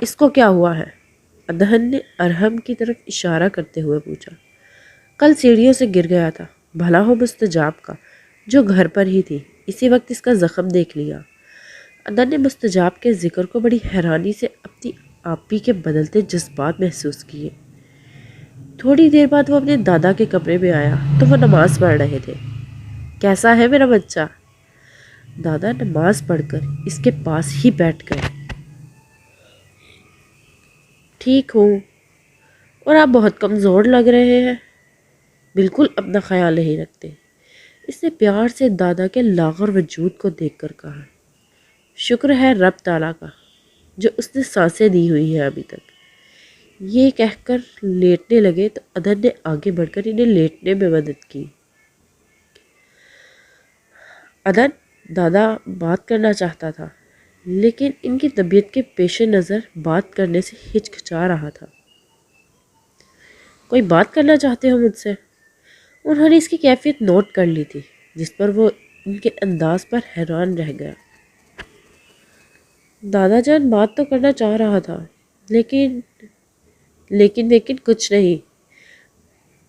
اس کو کیا ہوا ہے؟ ادہن نے ارحم کی طرف اشارہ کرتے ہوئے پوچھا۔ کل سیڑھیوں سے گر گیا تھا، بھلا ہو مستجاب کا جو گھر پر ہی تھی، اسی وقت اس کا زخم دیکھ لیا۔ ادہن نے مستجاب کے ذکر کو بڑی حیرانی سے اپنی آپی کے بدلتے جذبات محسوس کیے۔ تھوڑی دیر بعد وہ اپنے دادا کے کمرے میں آیا تو وہ نماز پڑھ رہے تھے۔ کیسا ہے میرا بچہ؟ دادا نماز پڑھ کر اس کے پاس ہی بیٹھ گئے۔ ٹھیک ہوں، اور آپ بہت کمزور لگ رہے ہیں، بالکل اپنا خیال نہیں رکھتے۔ اس نے پیار سے دادا کے لاغر وجود کو دیکھ کر کہا۔ شکر ہے رب تعالیٰ کا جو اس نے سانسیں دی ہوئی ہیں ابھی تک۔ یہ کہہ کر لیٹنے لگے تو ادہن نے آگے بڑھ کر انہیں لیٹنے میں مدد کی۔ ادہن دادا بات کرنا چاہتا تھا لیکن ان کی طبیعت کے پیش نظر بات کرنے سے ہچکچا رہا تھا۔ کوئی بات کرنا چاہتے ہو مجھ سے؟ انہوں نے اس کی کیفیت نوٹ کر لی تھی جس پر وہ ان کے انداز پر حیران رہ گیا۔ دادا جان بات تو کرنا چاہ رہا تھا لیکن کچھ نہیں۔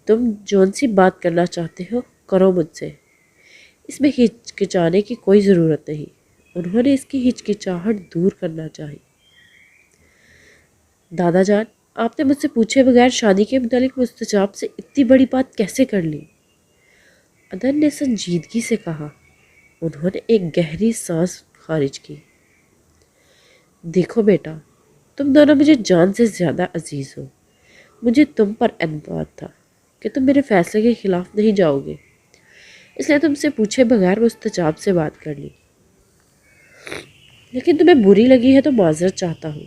تم جون سی بات کرنا چاہتے ہو کرو مجھ سے، اس میں ہچکچانے کی کوئی ضرورت نہیں۔ انہوں نے اس کی ہچکچاہٹ دور کرنا چاہی۔ دادا جان، آپ نے مجھ سے پوچھے بغیر شادی کے متعلق مستجاب سے اتنی بڑی بات کیسے کر لی؟ ادہن نے سنجیدگی سے کہا۔ انہوں نے ایک گہری سانس خارج کی۔ دیکھو بیٹا، تم دونوں مجھے جان سے زیادہ عزیز ہو۔ مجھے تم پر اعتماد تھا کہ تم میرے فیصلے کے خلاف نہیں جاؤ گے، اس لیے تم سے پوچھے بغیر مستجاب سے بات کر لی۔ لیکن تمہیں بری لگی ہے تو معذرت چاہتا ہوں،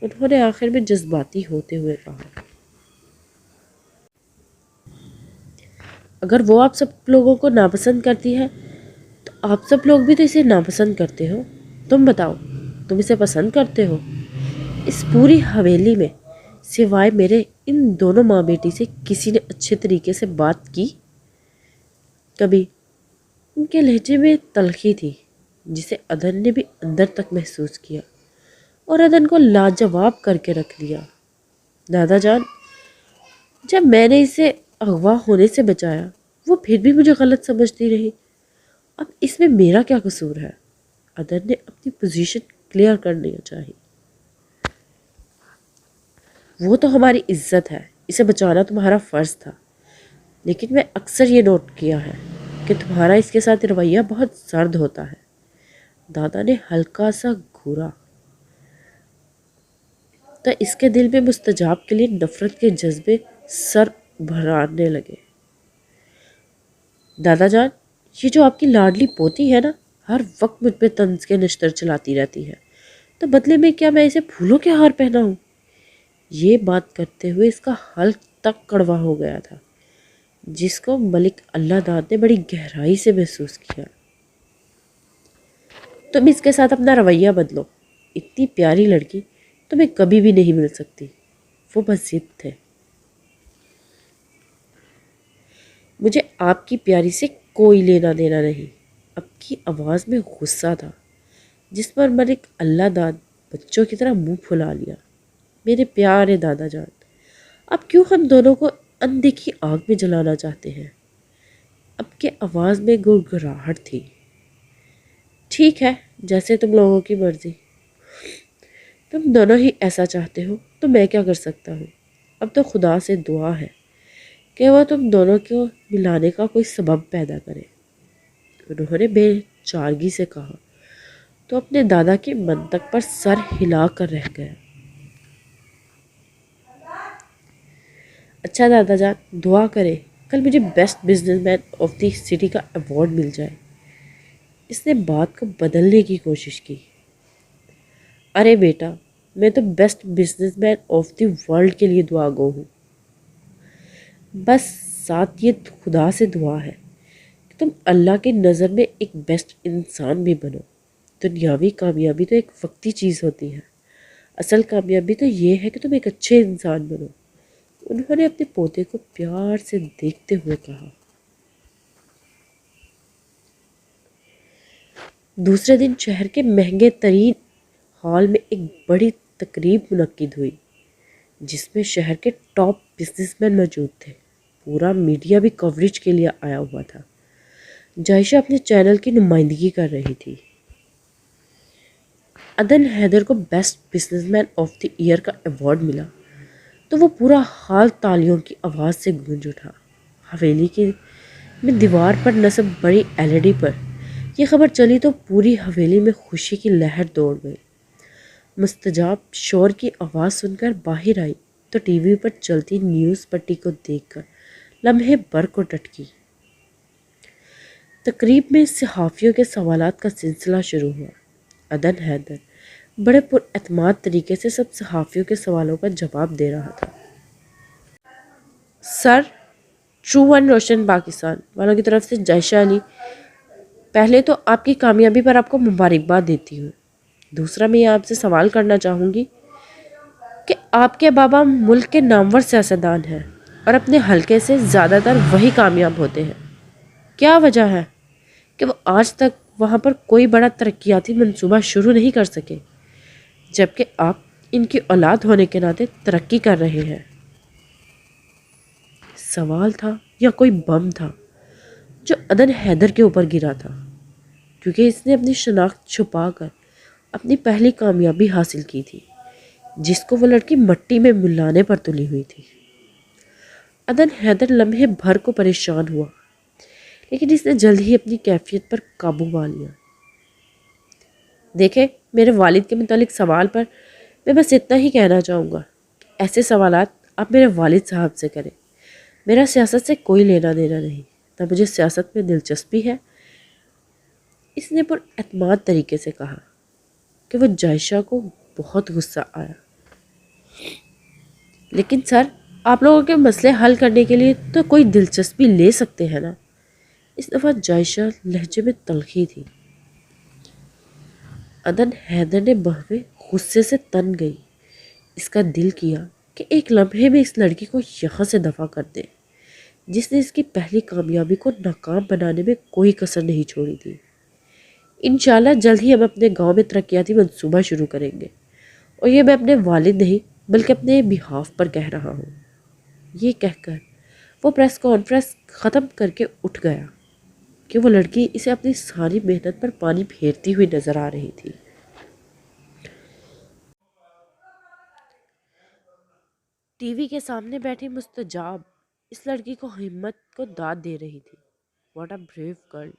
انہوں نے آخر میں جذباتی ہوتے ہوئے کہا۔ اگر وہ آپ سب لوگوں کو ناپسند کرتی ہے تو آپ سب لوگ بھی تو اسے ناپسند کرتے ہو۔ تم بتاؤ، تم اسے پسند کرتے ہو؟ اس پوری حویلی میں سوائے میرے ان دونوں ماں بیٹی سے کسی نے اچھے طریقے سے بات کی؟ کبھی؟ ان کے لہجے میں تلخی تھی جسے ادہن نے بھی اندر تک محسوس کیا اور ادہن کو لاجواب کر کے رکھ دیا۔ دادا جان، جب میں نے اسے اغوا ہونے سے بچایا وہ پھر بھی مجھے غلط سمجھتی رہی، اب اس میں میرا کیا قصور ہے؟ ادہن نے اپنی پوزیشن کلیئر کرنی چاہی۔ وہ تو ہماری عزت ہے، اسے بچانا تمہارا فرض تھا، لیکن میں اکثر یہ نوٹ کیا ہے کہ تمہارا اس کے ساتھ رویہ بہت سرد ہوتا ہے۔ دادا نے ہلکا سا گھورا تو اس کے دل میں مستجاب کے لیے نفرت کے جذبے سر بھرانے لگے۔ دادا جان، یہ جو آپ کی لاڈلی پوتی ہے نا، ہر وقت مجھ پہ طنز کے نشتر چلاتی رہتی ہے، تو بدلے میں کیا میں اسے پھولوں کے ہار پہنا ہوں؟ یہ بات کرتے ہوئے اس کا حلق تک کڑوا ہو گیا تھا جس کو ملک اللہ داد نے بڑی گہرائی سے محسوس کیا۔ تم اس کے ساتھ اپنا رویہ بدلو، اتنی پیاری لڑکی تمہیں کبھی بھی نہیں مل سکتی۔ وہ بس ضد تھے۔ مجھے آپ کی پیاری سے کوئی لینا دینا نہیں۔ اب کی آواز میں غصہ تھا جس پر ملک اللہ داد بچوں کی طرح منہ پھلا لیا۔ میرے پیارے دادا جان، اب کیوں ہم دونوں کو اندیکھی آگ میں جلانا چاہتے ہیں؟ اب کے آواز میں گڑگڑاہٹ تھی۔ ٹھیک ہے، جیسے تم لوگوں کی مرضی۔ تم دونوں ہی ایسا چاہتے ہو تو میں کیا کر سکتا ہوں؟ اب تو خدا سے دعا ہے کہ وہ تم دونوں کو ملانے کا کوئی سبب پیدا کرے، انہوں نے بے چارگی سے کہا تو اپنے دادا کے منطق پر سر ہلا کر رہ گیا۔ اچھا دادا جان، دعا کرے کل مجھے best businessman of the city کا ایوارڈ مل جائے۔ اس نے بات کو بدلنے کی کوشش کی۔ ارے بیٹا، میں تو best businessman of the world کے لیے دعا گو ہوں۔ بس ساتھ یہ خدا سے دعا ہے کہ تم اللہ کی نظر میں ایک بیسٹ انسان بھی بنو۔ دنیاوی کامیابی تو ایک وقتی چیز ہوتی ہے، اصل کامیابی تو یہ ہے کہ تم ایک اچھے انسان بنو، انہوں نے اپنے پوتے کو پیار سے دیکھتے ہوئے کہا۔ دوسرے دن شہر کے مہنگے ترین ہال میں ایک بڑی تقریب منعقد ہوئی جس میں شہر کے ٹاپ بزنس مین موجود تھے۔ پورا میڈیا بھی کوریج کے لیے آیا ہوا تھا۔ جائشہ اپنے چینل کی نمائندگی کر رہی تھی۔ عدن حیدر کو best businessman of the year کا ایوارڈ ملا تو وہ پورا ہال تالیوں کی آواز سے گونج اٹھا۔ حویلی کی میں دیوار پر نصب بڑی LED پر یہ خبر چلی تو پوری حویلی میں خوشی کی لہر دوڑ گئی۔ مستجاب شور کی آواز سن کر باہر آئی تو ٹی وی پر چلتی نیوز پٹی کو دیکھ کر لمحے بھر کو ٹٹکی۔ تقریب میں صحافیوں کے سوالات کا سلسلہ شروع ہوا۔ عدن حیدر بڑے پر اعتماد طریقے سے سب صحافیوں کے سوالوں کا جواب دے رہا تھا۔ سر، ٹرو ون روشن پاکستان والوں کی طرف سے جائشہ علی، پہلے تو آپ کی کامیابی پر آپ کو مبارکباد دیتی ہوں۔ دوسرا، میں آپ سے سوال کرنا چاہوں گی کہ آپ کے بابا ملک کے نامور سیاستدان ہیں اور اپنے حلقے سے زیادہ تر وہی کامیاب ہوتے ہیں۔ کیا وجہ ہے کہ وہ آج تک وہاں پر کوئی بڑا ترقیاتی منصوبہ شروع نہیں کر سکے، جبکہ آپ ان کی اولاد ہونے کے ناطے ترقی کر رہے ہیں؟ سوال تھا یا کوئی بم تھا جو عدن حیدر کے اوپر گرا تھا، کیونکہ اس نے اپنی شناخت چھپا کر اپنی پہلی کامیابی حاصل کی تھی، جس کو وہ لڑکی مٹی میں ملانے پر تلی ہوئی تھی۔ عدن حیدر لمحے بھر کو پریشان ہوا، لیکن اس نے جلد ہی اپنی کیفیت پر قابو پا لیا۔ دیکھیں، میرے والد کے متعلق سوال پر میں بس اتنا ہی کہنا چاہوں گا کہ ایسے سوالات آپ میرے والد صاحب سے کریں۔ میرا سیاست سے کوئی لینا دینا نہیں، نہ مجھے سیاست میں دلچسپی ہے۔ اس نے پر اعتماد طریقے سے کہا کہ وہ جائشہ کو بہت غصہ آیا۔ لیکن سر، آپ لوگوں کے مسئلے حل کرنے کے لیے تو کوئی دلچسپی لے سکتے ہیں نا؟ اس دفعہ جائشہ لہجے میں تلخی تھی۔ عدن حیدر نے بہویں غصے سے تن گئی۔ اس کا دل کیا کہ ایک لمحے میں اس لڑکی کو یہاں سے دفع کر دے، جس نے اس کی پہلی کامیابی کو ناکام بنانے میں کوئی کسر نہیں چھوڑی تھی۔ انشاءاللہ جلد ہی ہم اپنے گاؤں میں ترقیاتی منصوبہ شروع کریں گے، اور یہ میں اپنے والد نہیں بلکہ اپنے بہاف پر کہہ رہا ہوں۔ یہ کہہ کر وہ پریس کانفرنس ختم کر کے اٹھ گیا کہ وہ لڑکی اسے اپنی ساری محنت پر پانی پھیرتی ہوئی نظر آ رہی تھی۔ ٹی وی کے سامنے بیٹھی مستجاب اس لڑکی کو ہمت کو داد دے رہی تھی۔ What a brave girl!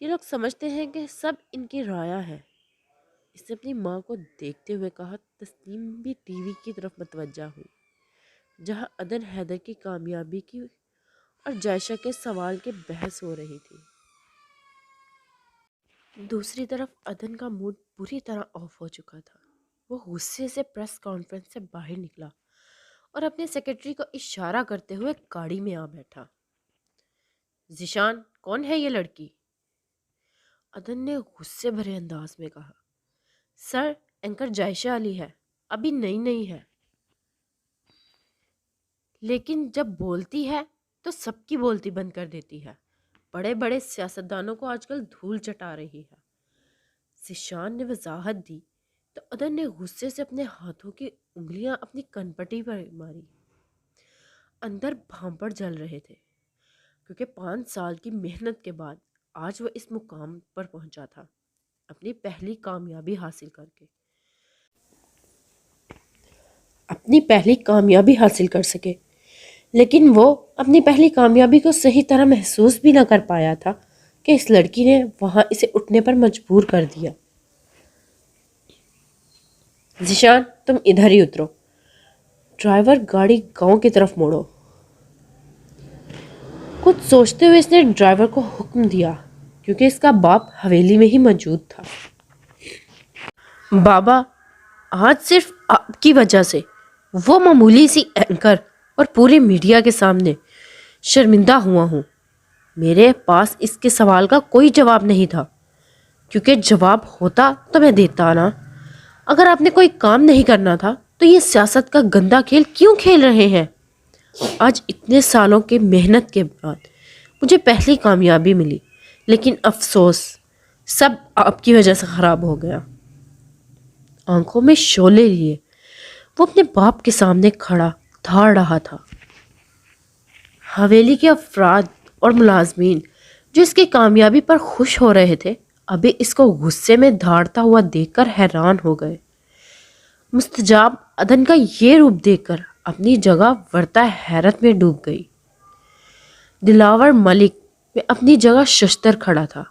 یہ لوگ سمجھتے ہیں کہ سب ان کی رایا ہے۔ اس نے اپنی ماں کو دیکھتے ہوئے کہا۔ تسنیم بھی ٹی وی کی طرف متوجہ ہوئی، جہاں عدن حیدر کی کامیابی کی اور جائشہ کے سوال کے بحث ہو رہی تھی۔ دوسری طرف عدن کا موڈ بری طرح آف ہو چکا تھا۔ وہ غصے سے پریس کانفرنس سے باہر نکلا اور اپنے سیکرٹری کو اشارہ کرتے ہوئے گاڑی میں آ بیٹھا۔ ذیشان، کون ہے یہ لڑکی؟ عدن نے غصے بھرے انداز میں کہا۔ سر، اینکر جائشہ علی ہے، ابھی نئی نئی ہے، لیکن جب بولتی ہے تو سب کی بولتی بند کر دیتی ہے۔ بڑے بڑے سیاستدانوں کو آج کل دھول چٹا رہی ہے۔ ذیشان نے وضاحت دی تو عدن نے غصے سے اپنے ہاتھوں کی انگلیاں اپنی کنپٹی پر ماری۔ اندر بھانپڑ جل رہے تھے، کیونکہ 5 سال کی محنت کے بعد آج وہ اس مقام پر پہنچا تھا، اپنی پہلی کامیابی حاصل کر کے۔ اپنی پہلی کامیابی حاصل کر سکے، لیکن وہ اپنی پہلی کامیابی کو صحیح طرح محسوس بھی نہ کر پایا تھا کہ اس لڑکی نے وہاں اسے اٹھنے پر مجبور کر دیا۔ ذیشان، تم ادھر ہی اترو، ڈرائیور گاڑی گاؤں کی طرف موڑو۔ کچھ سوچتے ہوئے اس نے ڈرائیور کو حکم دیا، کیونکہ اس کا باپ حویلی میں ہی موجود تھا۔ بابا، آج صرف آپ کی وجہ سے وہ معمولی سی اینکر اور پورے میڈیا کے سامنے شرمندہ ہوا ہوں۔ میرے پاس اس کے سوال کا کوئی جواب نہیں تھا، کیونکہ جواب ہوتا تو میں دیتا نا۔ اگر آپ نے کوئی کام نہیں کرنا تھا تو یہ سیاست کا گندا کھیل کیوں کھیل رہے ہیں؟ آج اتنے سالوں کے محنت کے بعد مجھے پہلی کامیابی ملی، لیکن افسوس سب آپ کی وجہ سے خراب ہو گیا۔ آنکھوں میں شعلے لیے وہ اپنے باپ کے سامنے کھڑا دھاڑ رہا تھا۔ حویلی کے افراد اور ملازمین جو اس کی کامیابی پر خوش ہو رہے تھے ابھی اس کو غصے میں دھاڑتا ہوا دیکھ کر حیران ہو گئے۔ مستجاب عدن کا یہ روپ دیکھ کر اپنی جگہ ورتا حیرت میں ڈوب گئی۔ دلاور ملک میں اپنی جگہ ششتر کھڑا تھا،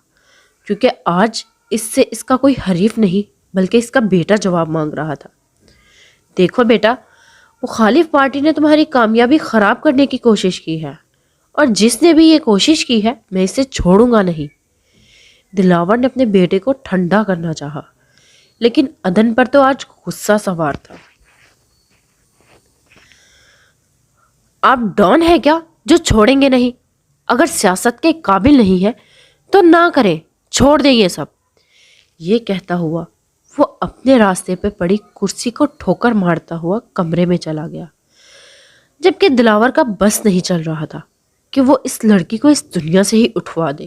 کیونکہ آج اس سے اس کا کوئی حریف نہیں بلکہ اس کا بیٹا جواب مانگ رہا تھا۔ دیکھو بیٹا، مخالف پارٹی نے تمہاری کامیابی خراب کرنے کی کوشش کی ہے، اور جس نے بھی یہ کوشش کی ہے میں اسے چھوڑوں گا نہیں۔ دلاور نے اپنے بیٹے کو ٹھنڈا کرنا چاہا، لیکن عدن پر تو آج غصہ سوار تھا۔ آپ ڈان ہے کیا جو چھوڑیں گے نہیں؟ اگر سیاست کے قابل نہیں ہے تو نہ کریں، چھوڑ دیں یہ سب۔ یہ کہتا ہوا وہ اپنے راستے پہ پڑی کرسی کو ٹھوکر مارتا ہوا کمرے میں چلا گیا، جبکہ دلاور کا بس نہیں چل رہا تھا کہ وہ اس لڑکی کو اس دنیا سے ہی اٹھوا دے۔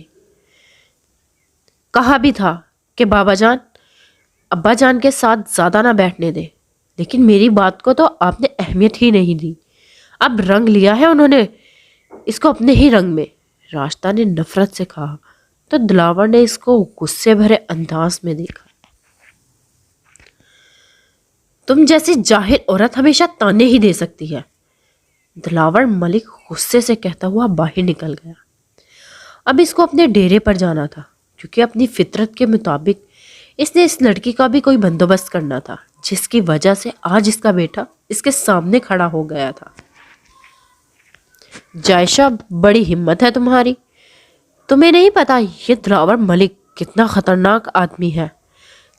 کہا بھی تھا کہ بابا جان، ابا جان کے ساتھ زیادہ نہ بیٹھنے دے، لیکن میری بات کو تو آپ نے اہمیت ہی نہیں دی۔ اب رنگ لیا ہے انہوں نے اس کو اپنے ہی رنگ میں، راشدہ نے نفرت سے کہا تو دلاور نے اس کو غصے بھرے انداز میں دیکھا۔ تم جیسی جاہل عورت ہمیشہ تانے ہی دے سکتی ہے، دلاور ملک غصے سے کہتا ہوا باہر نکل گیا۔ اب اس کو اپنے ڈیرے پر جانا تھا، کیونکہ اپنی فطرت کے مطابق اس نے اس لڑکی کا بھی کوئی بندوبست کرنا تھا، جس کی وجہ سے آج اس کا بیٹا اس کے سامنے کھڑا ہو گیا تھا۔ جائشہ، بڑی ہمت ہے تمہاری، تمہیں نہیں پتا یہ دلاور ملک کتنا خطرناک آدمی ہے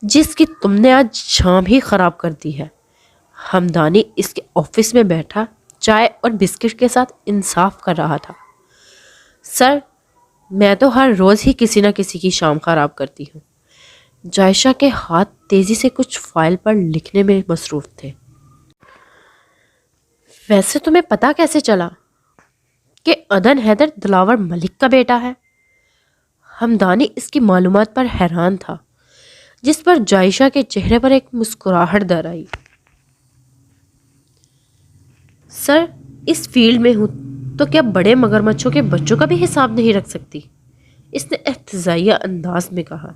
جس کی تم نے آج شام ہی خراب کر دی ہے۔ ہمدانی اس کے آفس میں بیٹھا چائے اور بسکٹ کے ساتھ انصاف کر رہا تھا۔ سر، میں تو ہر روز ہی کسی نہ کسی کی شام خراب کرتی ہوں۔ جائشہ کے ہاتھ تیزی سے کچھ فائل پر لکھنے میں مصروف تھے۔ ویسے تمہیں پتا کیسے چلا کہ عدن حیدر دلاور ملک کا بیٹا ہے؟ ہمدانی اس کی معلومات پر حیران تھا، جس پر جائشہ کے چہرے پر ایک مسکراہٹ در آئی۔ سر، اس فیلڈ میں ہوں تو کیا بڑے مگرمچھوں کے بچوں کا بھی حساب نہیں رکھ سکتی؟ اس نے احتجاجیہ انداز میں کہا۔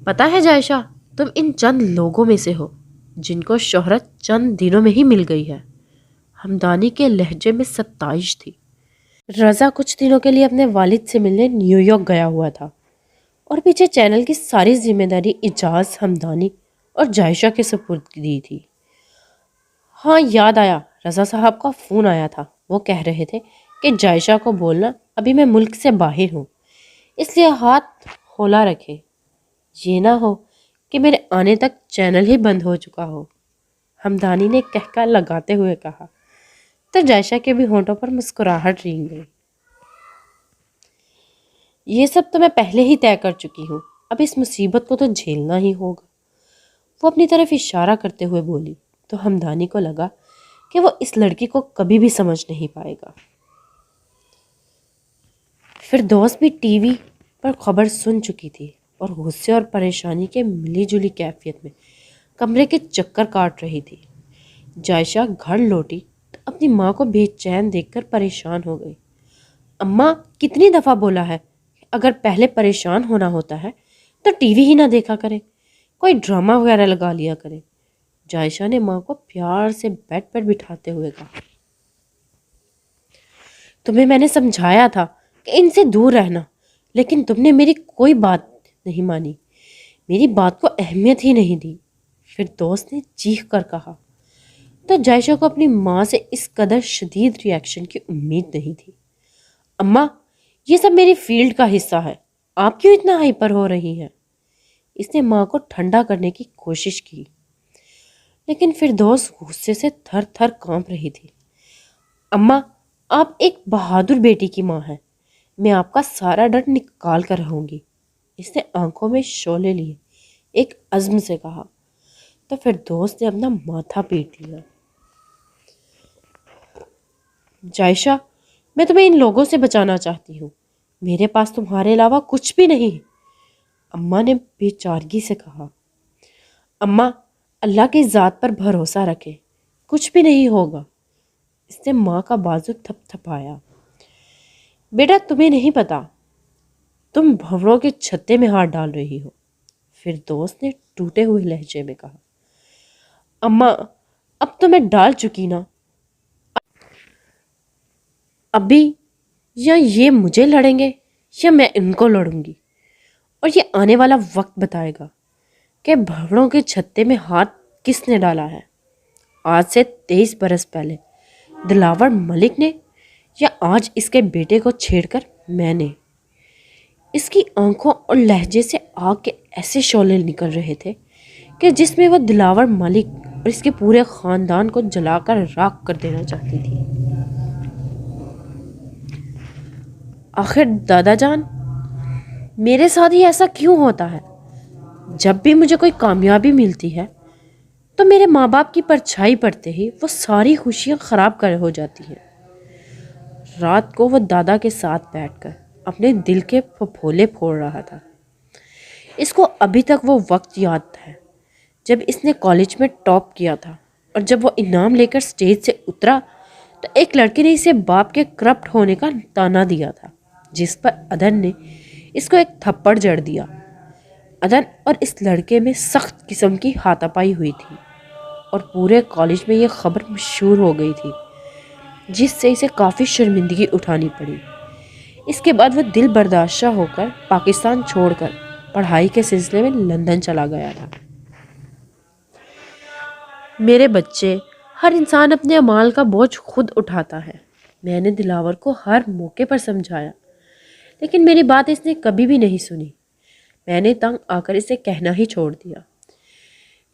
پتا ہے جائشہ، تم ان چند لوگوں میں سے ہو جن کو شہرت چند دنوں میں ہی مل گئی ہے۔ ہمدانی کے لہجے میں ستائش تھی۔ رضا کچھ دنوں کے لیے اپنے والد سے ملنے نیو یارک گیا ہوا تھا، اور پیچھے چینل کی ساری ذمہ داری اعجاز، ہمدانی اور جائشہ کے سپرد دی تھی۔ ہاں یاد آیا، رضا صاحب کا فون آیا تھا، وہ کہہ رہے تھے کہ جائشہ کو بولنا ابھی میں ملک سے باہر ہوں، اس لیے ہاتھ کھولا رکھے، یہ نہ ہو کہ میرے آنے تک چینل ہی بند ہو چکا ہو۔ ہمدانی نے کہکا لگاتے ہوئے کہا تو جائشہ کے بھی ہونٹوں پر مسکراہٹ رینگ گئی۔ یہ سب تو میں پہلے ہی طے کر چکی ہوں، اب اس مصیبت کو تو جھیلنا ہی ہوگا، وہ اپنی طرف اشارہ کرتے ہوئے بولی تو ہمدانی کو لگا کہ وہ اس لڑکی کو کبھی بھی سمجھ نہیں پائے گا۔ فردوس بھی ٹی وی پر خبر سن چکی تھی اور غصے اور پریشانی کے ملی جلی کیفیت میں کمرے کے چکر کاٹ رہی تھی۔ جائشہ گھر لوٹی تو اپنی ماں کو بے چین دیکھ کر پریشان ہو گئی۔ اماں، کتنی دفعہ بولا ہے کہ اگر پہلے پریشان ہونا ہوتا ہے تو ٹی وی ہی نہ دیکھا کرے، کوئی ڈرامہ وغیرہ لگا لیا کرے۔ جائشہ نے ماں کو پیار سے بیڈ پر بٹھاتے ہوئے کہا۔ تمہیں میں نے سمجھایا تھا کہ ان سے دور رہنا، لیکن تم نے میری کوئی بات نہیں مانی، میری بات کو اہمیت ہی نہیں دی، فردوس نے چیخ کر کہا۔ تو جائشہ کو اپنی ماں سے اس قدر شدید ری ایکشن کی امید نہیں تھی۔ اماں، یہ سب میری فیلڈ کا حصہ ہے، آپ کیوں اتنا ہائپر ہو رہی ہیں؟ اس نے ماں کو ٹھنڈا کرنے کی کوشش کی، لیکن فردوس غصے سے تھر تھر کانپ رہی تھی۔ اماں، آپ ایک بہادر بیٹی کی ماں ہیں، میں آپ کا سارا ڈر نکال کر رہوں گی، اس نے آنکھوں میں شعلے لیے ایک عزم سے کہا تو فردوس نے اپنا ماتھا پیٹ لیا۔ جائشہ، میں تمہیں ان لوگوں سے بچانا چاہتی ہوں، میرے پاس تمہارے علاوہ کچھ بھی نہیں، اماں نے بے چارگی سے کہا۔ اماں اللہ کی ذات پر بھروسہ رکھے، کچھ بھی نہیں ہوگا۔ اس نے ماں کا بازو تھپ تھپایا۔ بیٹا تمہیں نہیں پتا، تم بھنوروں کے چھتے میں ہاتھ ڈال رہی ہو۔ پھر دوست نے ٹوٹے ہوئے لہجے میں کہا، اماں اب تو میں ڈال چکی نا، ابھی یا یہ مجھے لڑیں گے یا میں ان کو لڑوں گی، اور یہ آنے والا وقت بتائے گا کہ بھنوروں کے چھتے میں ہاتھ کس نے ڈالا ہے۔ آج سے 23 برس پہلے دلاور ملک نے، یا آج اس کے بیٹے کو چھیڑ کر میں نے۔ اس کی آنکھوں اور لہجے سے آگ کے ایسے شعلے نکل رہے تھے کہ جس میں وہ دلاور ملک اور اس کے پورے خاندان کو جلا کر راکھ کر دینا چاہتی تھی۔ آخر دادا جان میرے ساتھ ہی ایسا کیوں ہوتا ہے؟ جب بھی مجھے کوئی کامیابی ملتی ہے تو میرے ماں باپ کی پرچھائی پڑتے ہی وہ ساری خوشیاں خراب کر ہو جاتی ہیں۔ رات کو وہ دادا کے ساتھ بیٹھ کر اپنے دل کے پھپھولے پھوڑ رہا تھا۔ اس کو ابھی تک وہ وقت یاد ہے جب اس نے کالج میں ٹاپ کیا تھا، اور جب وہ انعام لے کر سٹیج سے اترا تو ایک لڑکے نے اسے باپ کے کرپٹ ہونے کا تانا دیا تھا، جس پر ادن نے اس کو ایک تھپڑ جڑ دیا۔ ادن اور اس لڑکے میں سخت قسم کی ہاتھا پائی ہوئی تھی، اور پورے کالج میں یہ خبر مشہور ہو گئی تھی، جس سے اسے کافی شرمندگی اٹھانی پڑی۔ اس کے بعد وہ دل برداشتہ ہو کر پاکستان چھوڑ کر پڑھائی کے سلسلے میں لندن چلا گیا تھا۔ میرے بچے، ہر انسان اپنے اعمال کا بوجھ خود اٹھاتا ہے، میں نے دلاور کو ہر موقع پر سمجھایا، لیکن میری بات اس نے کبھی بھی نہیں سنی۔ میں نے تنگ آ کر اسے کہنا ہی چھوڑ دیا،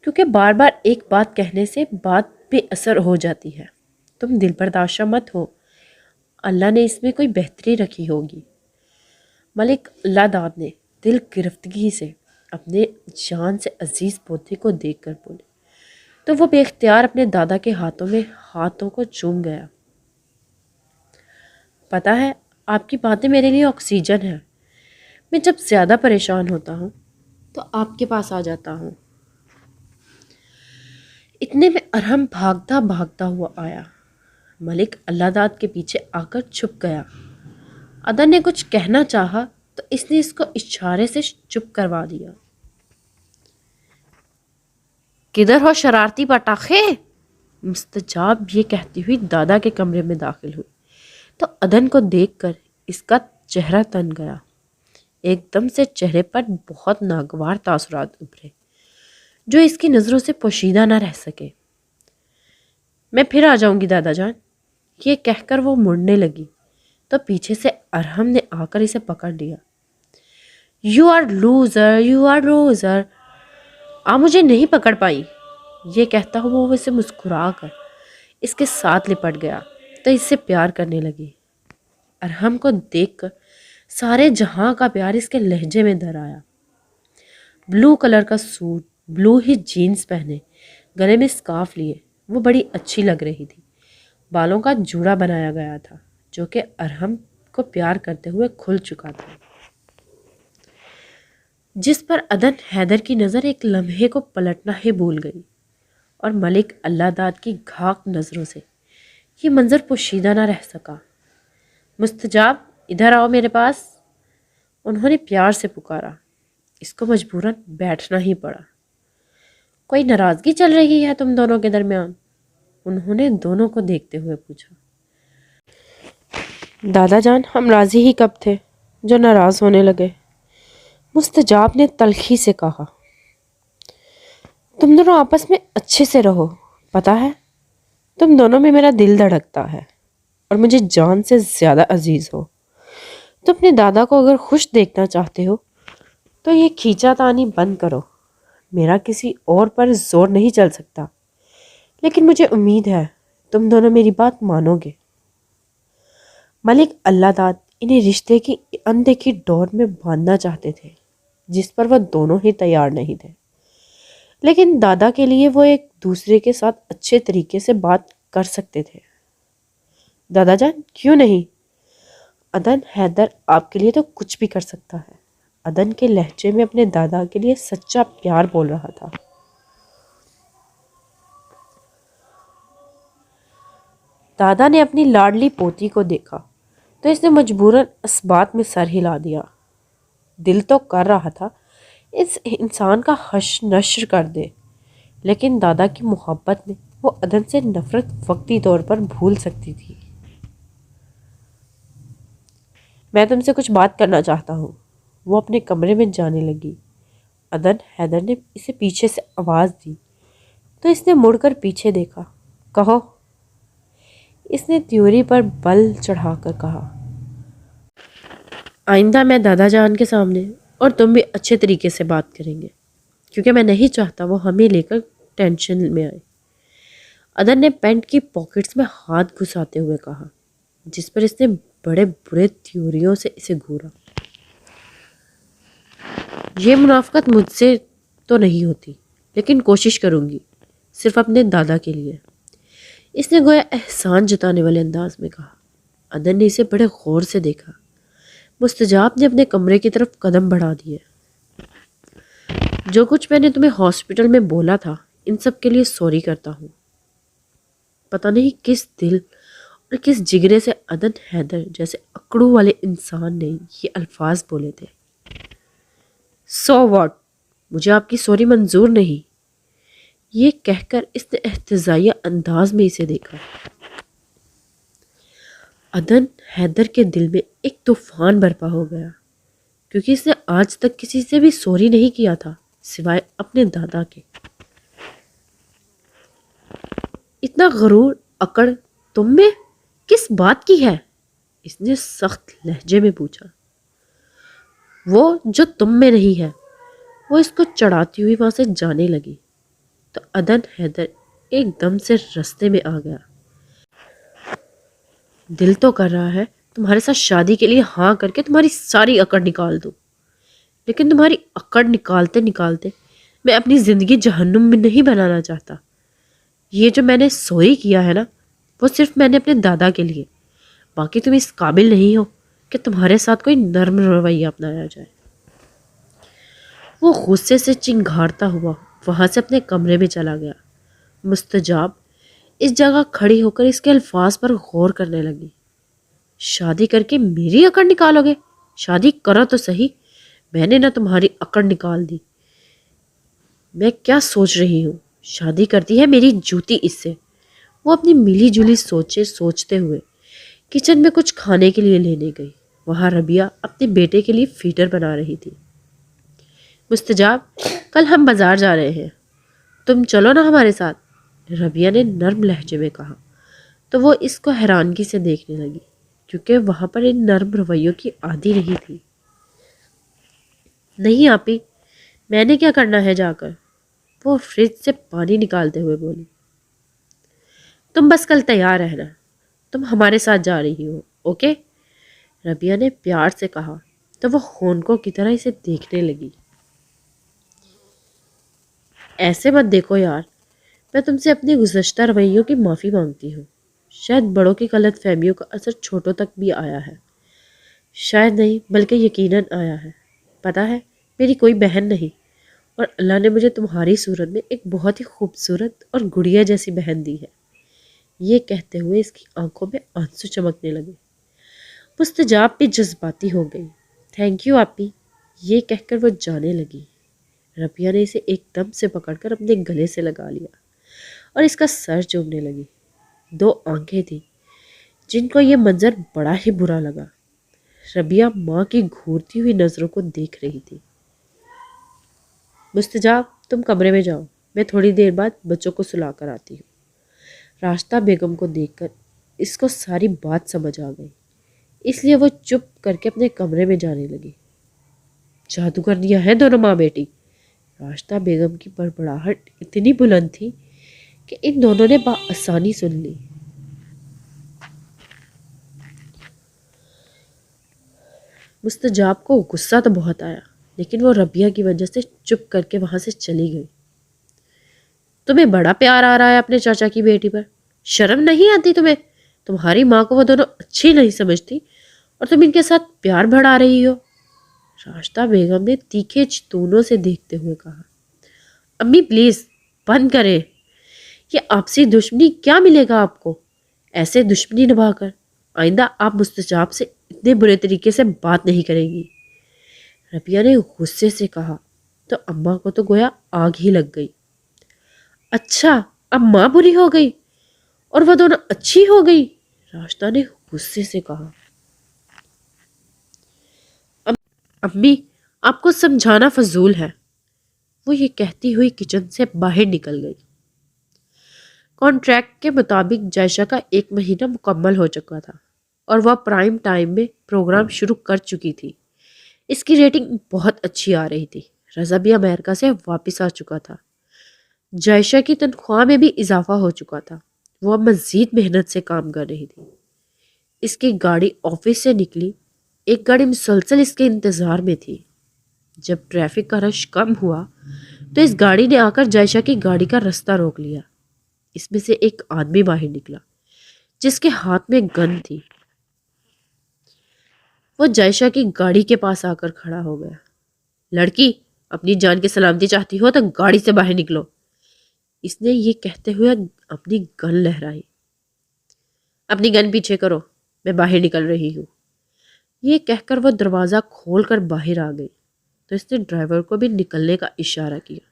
کیونکہ بار بار ایک بات کہنے سے بات بے اثر ہو جاتی ہے۔ تم دل برداشتہ مت ہو، اللہ نے اس میں کوئی بہتری رکھی ہوگی۔ ملک اللہ داد نے دل گرفتگی سے اپنے جان سے عزیز پوتے کو دیکھ کر بولے، تو وہ بے اختیار اپنے دادا کے ہاتھوں کو چوم گیا۔ پتہ ہے آپ کی باتیں میرے لیے آکسیجن ہے، میں جب زیادہ پریشان ہوتا ہوں تو آپ کے پاس آ جاتا ہوں۔ اتنے میں ارحم بھاگتا بھاگتا ہوا آیا۔ ملک اللہ داد کے پیچھے آ کر چھپ گیا۔ ادن نے کچھ کہنا چاہا تو اس نے اس کو اشارے سے چپ کروا دیا۔ کدھر ہو شرارتی پٹاخے؟ مستجاب یہ کہتی ہوئی دادا کے کمرے میں داخل ہوئی تو ادن کو دیکھ کر اس کا چہرہ تن گیا۔ ایک دم سے چہرے پر بہت ناگوار تاثرات ابھرے جو اس کی نظروں سے پوشیدہ نہ رہ سکے۔ میں پھر آ جاؤں گی دادا جان، یہ کہہ کر وہ مڑنے لگی تو پیچھے سے ارحم نے آ کر اسے پکڑ لیا۔ You are loser, you are loser, آپ مجھے نہیں پکڑ پائی، یہ کہتا ہوا وہ اسے مسکرا کر اس کے ساتھ لپٹ گیا تو اس سے پیار کرنے لگی۔ ارحم کو دیکھ کر سارے جہاں کا پیار اس کے لہجے میں در آیا۔ بلو کلر کا سوٹ، بلو ہی جینز پہنے، گلے میں سکارف لیے وہ بڑی اچھی لگ رہی تھی۔ بالوں کا جوڑا بنایا گیا تھا جو کہ ارحم کو پیار کرتے ہوئے کھل چکا تھا، جس پر ادن حیدر کی نظر ایک لمحے کو پلٹنا ہی بھول گئی، اور ملک اللہ داد کی گھاک نظروں سے یہ منظر پوشیدہ نہ رہ سکا۔ مستجاب ادھر آؤ میرے پاس، انہوں نے پیار سے پکارا۔ اس کو مجبوراً بیٹھنا ہی پڑا۔ کوئی ناراضگی چل رہی ہے تم دونوں کے درمیان؟ انہوں نے دونوں کو دیکھتے ہوئے پوچھا۔ دادا جان ہم راضی ہی کب تھے جو ناراض ہونے لگے؟ مستجاب نے تلخی سے کہا۔ تم دونوں آپس میں اچھے سے رہو، پتہ ہے تم دونوں میں میرا دل دھڑکتا ہے اور مجھے جان سے زیادہ عزیز ہو۔ تم اپنے دادا کو اگر خوش دیکھنا چاہتے ہو تو یہ کھینچا تانی بند کرو، میرا کسی اور پر زور نہیں چل سکتا، لیکن مجھے امید ہے تم دونوں میری بات مانو گے۔ ملک اللہ داد انہیں رشتے کی اندیکھی ڈور میں باندھنا چاہتے تھے جس پر وہ دونوں ہی تیار نہیں تھے، لیکن دادا کے لیے وہ ایک دوسرے کے ساتھ اچھے طریقے سے بات کر سکتے تھے۔ دادا جان کیوں نہیں؟ ادن حیدر آپ کے لیے تو کچھ بھی کر سکتا ہے۔ ادن کے لہجے میں اپنے دادا کے لیے سچا پیار بول رہا تھا۔ دادا نے اپنی لاڈلی پوتی کو دیکھا تو اس نے مجبوراً اس بات میں سر ہلا دیا۔ دل تو کر رہا تھا اس انسان کا حشر نشر کر دے، لیکن دادا کی محبت میں وہ عدن سے نفرت وقتی طور پر بھول سکتی تھی۔ میں تم سے کچھ بات کرنا چاہتا ہوں۔ وہ اپنے کمرے میں جانے لگی۔ عدن حیدر نے اسے پیچھے سے آواز دی تو اس نے مڑ کر پیچھے دیکھا۔ کہو، اس نے تیوری پر بل چڑھا کر کہا۔ آئندہ میں دادا جان کے سامنے اور تم بھی اچھے طریقے سے بات کریں گے، کیونکہ میں نہیں چاہتا وہ ہمیں لے کر ٹینشن میں آئے۔ عدن نے پینٹ کی پاکٹس میں ہاتھ گھساتے ہوئے کہا، جس پر اس نے بڑے برے تیوریوں سے اسے گھورا۔ یہ منافقت مجھ سے تو نہیں ہوتی، لیکن کوشش کروں گی، صرف اپنے دادا کے لیے، اس نے گویا احسان جتانے والے انداز میں کہا۔ عدن نے اسے بڑے غور سے دیکھا۔ مستجاب نے اپنے کمرے کی طرف قدم بڑھا دیے۔ جو کچھ میں نے تمہیں ہاسپٹل میں بولا تھا، ان سب کے لیے سوری کرتا ہوں۔ پتہ نہیں کس دل اور کس جگرے سے عدن حیدر جیسے اکڑو والے انسان نے یہ الفاظ بولے تھے۔ سو واٹ، مجھے آپ کی سوری منظور نہیں، یہ کہہ کر اس نے احتجاجی انداز میں اسے دیکھا۔ عدن حیدر کے دل میں ایک طوفان برپا ہو گیا، کیونکہ اس نے آج تک کسی سے بھی سوری نہیں کیا تھا سوائے اپنے دادا کے۔ اتنا غرور اکڑ تم میں کس بات کی ہے؟ اس نے سخت لہجے میں پوچھا۔ وہ جو تم میں نہیں ہے۔ وہ اس کو چڑھاتی ہوئی وہاں سے جانے لگی تو عدن حیدر ایک دم سے رستے میں آ گیا۔ دل تو کر رہا ہے تمہارے ساتھ شادی کے لیے ہاں کر کے تمہاری ساری اکڑ نکال دوں، لیکن تمہاری اکڑ نکالتے نکالتے میں اپنی زندگی جہنم میں نہیں بنانا چاہتا۔ یہ جو میں نے سوری کیا ہے نا، وہ صرف میں نے اپنے دادا کے لیے، باقی تم اس قابل نہیں ہو کہ تمہارے ساتھ کوئی نرم رویہ اپنایا جائے۔ وہ غصے سے چنگھاڑتا ہوا وہاں سے اپنے کمرے میں چلا گیا۔ مستجاب اس جگہ کھڑی ہو کر اس کے الفاظ پر غور کرنے لگی۔ شادی کر کے میری اکڑ نکالو گے؟ شادی کرو تو صحیح، میں نے نہ تمہاری اکڑ نکال دی۔ میں کیا سوچ رہی ہوں؟ شادی کرتی ہے میری جوتی اس سے۔ وہ اپنی ملی جلی سوچتے ہوئے کچن میں کچھ کھانے کے لیے لینے گئی۔ وہاں ربیہ اپنے بیٹے کے لیے فیڈر بنا رہی تھی۔ مستجاب، کل ہم بازار جا رہے ہیں، تم چلو نا ہمارے ساتھ، ربیہ نے نرم لہجے میں کہا تو وہ اس کو حیرانگی سے دیکھنے لگی، کیونکہ وہاں پر ان نرم رویوں کی عادی نہیں تھی۔ نہیں آپی، میں نے کیا کرنا ہے جا کر، وہ فریج سے پانی نکالتے ہوئے بولی۔ تم بس کل تیار رہنا، تم ہمارے ساتھ جا رہی ہو، اوکے؟ ربیہ نے پیار سے کہا تو وہ خونکوں کی طرح اسے دیکھنے لگی۔ ایسے مت دیکھو یار، میں تم سے اپنے گزشتہ رویوں کی معافی مانگتی ہوں۔ شاید بڑوں کی غلط فہمیوں کا اثر چھوٹوں تک بھی آیا ہے، شاید نہیں بلکہ یقیناً آیا ہے۔ پتہ ہے میری کوئی بہن نہیں، اور اللہ نے مجھے تمہاری صورت میں ایک بہت ہی خوبصورت اور گڑیا جیسی بہن دی ہے۔ یہ کہتے ہوئے اس کی آنکھوں میں آنسو چمکنے لگے۔ مستجاب بھی جذباتی ہو گئی۔ تھینک یو آپی، یہ کہہ کر وہ جانے لگی۔ ربیہ نے اسے ایک دم سے پکڑ کر اپنے گلے سے لگا لیا اور اس کا سر چومنے لگی۔ دو آنکھیں تھیں جن کو یہ منظر بڑا ہی برا لگا۔ ربیہ ماں کی گھورتی ہوئی نظروں کو دیکھ رہی تھی۔ مستجاب، تم کمرے میں جاؤ، میں تھوڑی دیر بعد بچوں کو سلا کر آتی ہوں۔ راشدہ بیگم کو دیکھ کر اس کو ساری بات سمجھ آ گئی، اس لیے وہ چپ کر کے اپنے کمرے میں جانے لگی۔ جادو کر دیا ہے دونوں ماں بیٹی۔ راشدہ بیگم کی بڑبڑاہٹ اتنی بلند تھی کہ ان دونوں نے بآسانی سن لی۔ مستجاب کو غصہ تو بہت آیا، لیکن وہ ربیہ کی وجہ سے چپ کر کے وہاں سے چلی گئی۔ تمہیں بڑا پیار آ رہا ہے اپنے چاچا کی بیٹی پر، شرم نہیں آتی تمہیں؟ تمہاری ماں کو وہ دونوں اچھی نہیں سمجھتی اور تم ان کے ساتھ پیار بڑھا رہی ہو۔ راشدہ بیگم نے تیکھے چتونوں سے دیکھتے ہوئے کہا۔ امی پلیز بند کریں، یہ آپسی دشمنی کیا ملے گا آپ کو؟ ایسے دشمنی نبھا کر آئندہ آپ مستجاب سے اتنے برے طریقے سے بات نہیں کریں گی۔ ربیہ نے غصے سے کہا تو اماں کو تو گویا آگ ہی لگ گئی۔ اچھا، اب ماں بری ہو گئی اور وہ دونوں اچھی ہو گئی؟ راشدہ نے غصے سے کہا۔ امی، آپ کو سمجھانا فضول ہے، وہ یہ کہتی ہوئی کچن سے باہر نکل گئی۔ کانٹریکٹ کے مطابق جائشہ کا 1 مہینہ مکمل ہو چکا تھا اور وہ پرائم ٹائم میں پروگرام شروع کر چکی تھی۔ اس کی ریٹنگ بہت اچھی آ رہی تھی۔ رضا بھی امریکہ سے واپس آ چکا تھا۔ جائشہ کی تنخواہ میں بھی اضافہ ہو چکا تھا۔ وہ اب مزید محنت سے کام کر رہی تھی۔ اس کی گاڑی آفس سے نکلی، ایک گاڑی مسلسل اس کے انتظار میں تھی۔ جب ٹریفک کا رش کم ہوا تو اس گاڑی نے آ کر جائشہ کی گاڑی کا راستہ روک لیا۔ اس میں سے ایک آدمی باہر نکلا جس کے ہاتھ میں گن تھی۔ وہ جائشہ کی گاڑی کے پاس آ کر کھڑا ہو گیا۔ لڑکی، اپنی جان کی سلامتی چاہتی ہو تو گاڑی سے باہر نکلو، اس نے یہ کہتے ہوئے اپنی گن لہرائی۔ اپنی گن پیچھے کرو، میں باہر نکل رہی ہوں۔ یہ کہہ کر وہ دروازہ کھول کر باہر آ گئی تو اس نے ڈرائیور کو بھی نکلنے کا اشارہ کیا۔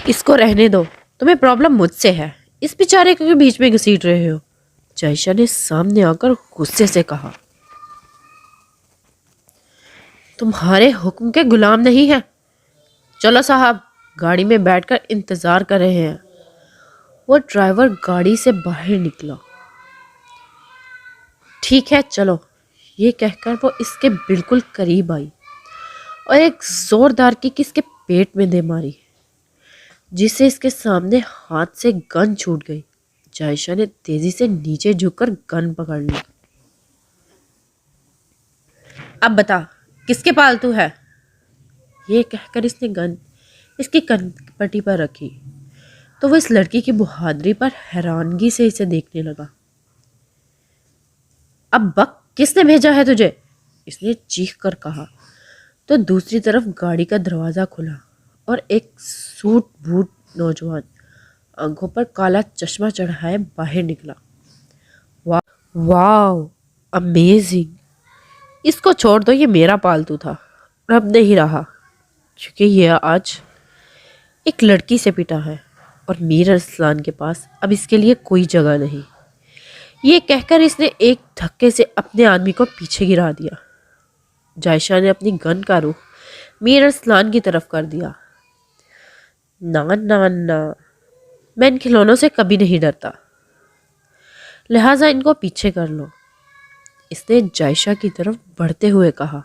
اس کو رہنے دو، تمہیں پرابلم مجھ سے ہے، اس بیچارے کو بیچ میں گھسیٹ رہے ہو، جائشہ نے سامنے آ کر غصے سے کہا۔ تمہارے حکم کے غلام نہیں ہیں۔ چلو صاحب، گاڑی میں بیٹھ کر انتظار کر رہے ہیں۔ وہ ڈرائیور گاڑی سے باہر نکلا۔ ٹھیک ہے چلو، یہ کہہ کر وہ اس کے بالکل قریب آئی اور ایک زوردار کک اس کے پیٹ میں دے ماری، جس سے اس کے سامنے ہاتھ سے گن چھوٹ گئی۔ جائشہ نے تیزی سے نیچے جھک کر گن پکڑ لی۔ اب بتا، کس کے پالتو ہے؟ یہ کہہ کر اس نے گن اس کی کن پٹی پر رکھی تو وہ اس لڑکی کی بہادری پر حیرانگی سے اسے دیکھنے لگا۔ اب بک، کس نے بھیجا ہے تجھے؟ اس نے چیخ کر کہا تو دوسری طرف گاڑی کا دروازہ کھلا اور ایک سوٹ بوٹ نوجوان آنکھوں پر کالا چشمہ چڑھائے باہر نکلا۔ واو، امیزنگ! اس کو چھوڑ دو، یہ میرا پالتو تھا اور اب نہیں رہا، کیونکہ یہ آج ایک لڑکی سے پٹا ہے اور میر ارسلان کے پاس اب اس کے لیے کوئی جگہ نہیں۔ یہ کہہ کر اس نے ایک دھکے سے اپنے آدمی کو پیچھے گرا دیا۔ جائشہ نے اپنی گن کا رخ میر ارسلان کی طرف کر دیا۔ نا نا نا، میں ان کھلونوں سے کبھی نہیں ڈرتا، لہٰذا ان کو پیچھے کر لو، اس نے جائشہ کی طرف بڑھتے ہوئے کہا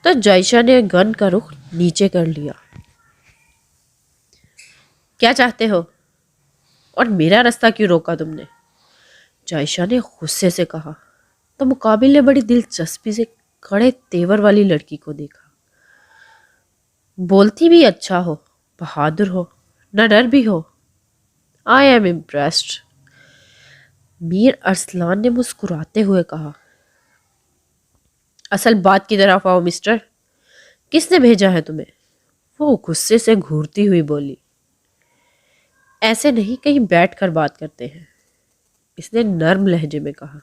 تو جائشہ نے گن کا رخ نیچے کر لیا۔ کیا چاہتے ہو اور میرا راستہ کیوں روکا تم نے؟ جائشہ نے غصے سے کہا تو مقابل نے بڑی دلچسپی سے کھڑے تیور والی لڑکی کو دیکھا۔ بولتی بھی اچھا ہو، بہادر ہو، نہ ڈر بھی ہو۔ آئی ایم امپریسڈ، میر ارسلان نے مسکراتے ہوئے کہا۔ اصل بات کی طرف آؤ مسٹر، کس نے بھیجا ہے تمہیں؟ وہ غصے سے گھورتی ہوئی بولی۔ ایسے نہیں، کہیں بیٹھ کر بات کرتے ہیں، اس نے نرم لہجے میں کہا۔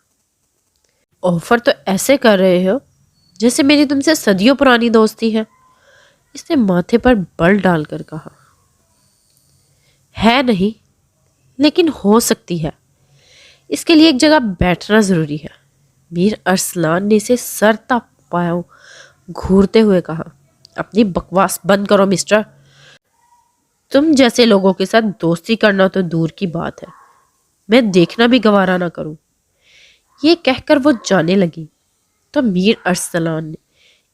آفر تو ایسے کر رہے ہو جیسے میری تم سے صدیوں پرانی دوستی ہے، اس نے ماتھے پر بل ڈال کر کہا۔ ہے نہیں، لیکن ہو سکتی ہے، اس کے لیے ایک جگہ بیٹھنا ضروری ہے، میر ارسلان نے اسے سر تا پاؤں گھورتے ہوئے کہا۔ اپنی بکواس بند کرو مسٹر، تم جیسے لوگوں کے ساتھ دوستی کرنا تو دور کی بات ہے، میں دیکھنا بھی گوارا نہ کروں۔ یہ کہہ کر وہ جانے لگی تو میر ارسلان نے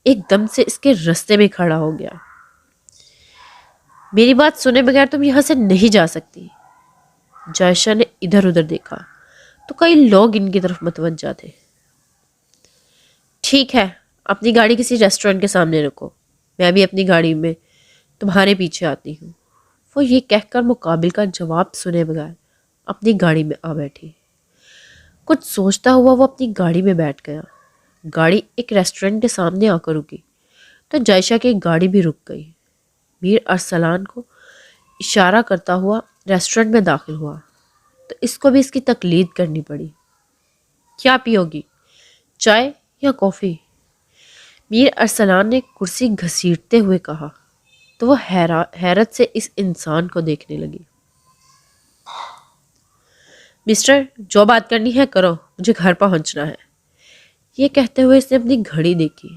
ایک دم سے اس کے رستے میں کھڑا ہو گیا۔ میری بات سنے بغیر تم یہاں سے نہیں جا سکتی۔ جائشہ نے ادھر ادھر دیکھا تو کئی لوگ ان کی طرف متوجہ تھے۔ ٹھیک ہے، اپنی گاڑی کسی ریسٹورنٹ کے سامنے رکھو، میں بھی اپنی گاڑی میں تمہارے پیچھے آتی ہوں۔ وہ یہ کہہ کر مقابل کا جواب سنے بغیر اپنی گاڑی میں آ بیٹھی۔ کچھ سوچتا ہوا وہ اپنی گاڑی میں بیٹھ گیا۔ گاڑی ایک ریسٹورنٹ کے سامنے آ کر رکی تو جائشہ کی گاڑی بھی رک گئی۔ میر ارسلان کو اشارہ کرتا ہوا ریسٹورنٹ میں داخل ہوا تو تو اس کو بھی اس کی تقلید کرنی پڑی۔ کیا پیو گی، چائے یا کافی؟ میر ارسلان نے کرسی گھسیٹتے ہوئے کہا تو وہ حیرت سے اس انسان کو دیکھنے لگی۔ مسٹر، جو بات کرنی ہے کرو، مجھے گھر پہنچنا ہے۔ یہ کہتے ہوئے اس نے اپنی گھڑی دیکھی۔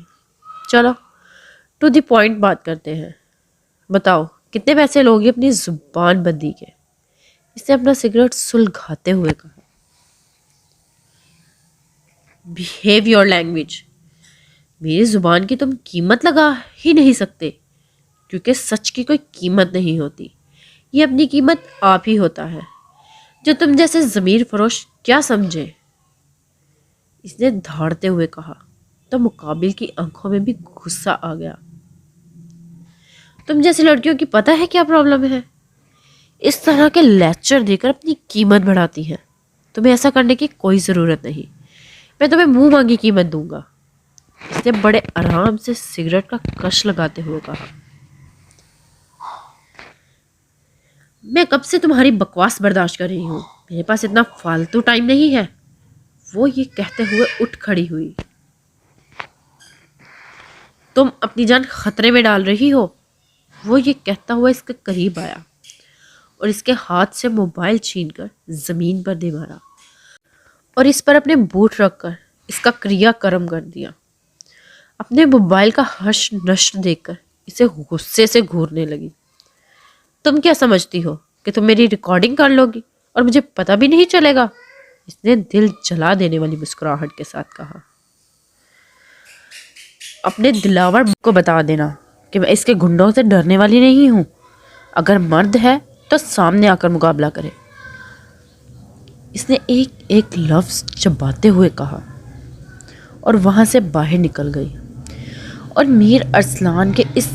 چلو ٹو دی پوائنٹ بات کرتے ہیں، بتاؤ کتنے پیسے لوگی اپنی زبان بندی کے؟ اس نے اپنا سگریٹ سلگھاتے ہوئے کہا۔ بیہیو یور لینگویج، میری زبان کی تم قیمت لگا ہی نہیں سکتے، کیونکہ سچ کی کوئی قیمت نہیں ہوتی، یہ اپنی قیمت آپ ہی ہوتا ہے، جو تم جیسے ضمیر فروش کیا سمجھے؟ اس نے دھاڑتے ہوئے کہا تو مقابل کی آنکھوں میں بھی غصہ آ گیا۔ تم جیسی لڑکیوں کی پتہ ہے کیا پرابلم ہے؟ اس طرح کے لیکچر دے کر اپنی قیمت بڑھاتی ہیں۔ تمہیں ایسا کرنے کی کوئی ضرورت نہیں، میں تمہیں منہ مانگی قیمت دوں گا۔ اس نے بڑے آرام سے سگریٹ کا کش لگاتے ہوئے کہا۔ میں کب سے تمہاری بکواس برداشت کر رہی ہوں، میرے پاس اتنا فالتو ٹائم نہیں ہے۔ وہ یہ کہتے ہوئے اٹھ کھڑی ہوئی۔ تم اپنی جان خطرے میں ڈال رہی ہو۔ وہ یہ کہتا ہوا اس کے قریب آیا اور اس کے ہاتھ سے موبائل چھین کر زمین پر دے مارا اور اس پر اپنے بوٹ رکھ کر اس کا کریا کرم کر دیا۔ اپنے موبائل کا حش نشر دیکھ کر اسے غصے سے گھورنے لگی۔ تم کیا سمجھتی ہو کہ تم میری ریکارڈنگ کر لو گی اور مجھے پتہ بھی نہیں چلے گا؟ اس نے دل جلا دینے والی مسکراہٹ کے ساتھ کہا۔ اپنے دلاور کو بتا دینا کہ میں اس کے گنڈوں سے ڈرنے والی نہیں ہوں، اگر مرد ہے تو سامنے آ کر مقابلہ کرے۔ اس نے ایک ایک لفظ چباتے ہوئے کہا اور وہاں سے باہر نکل گئی، اور میر ارسلان کے اس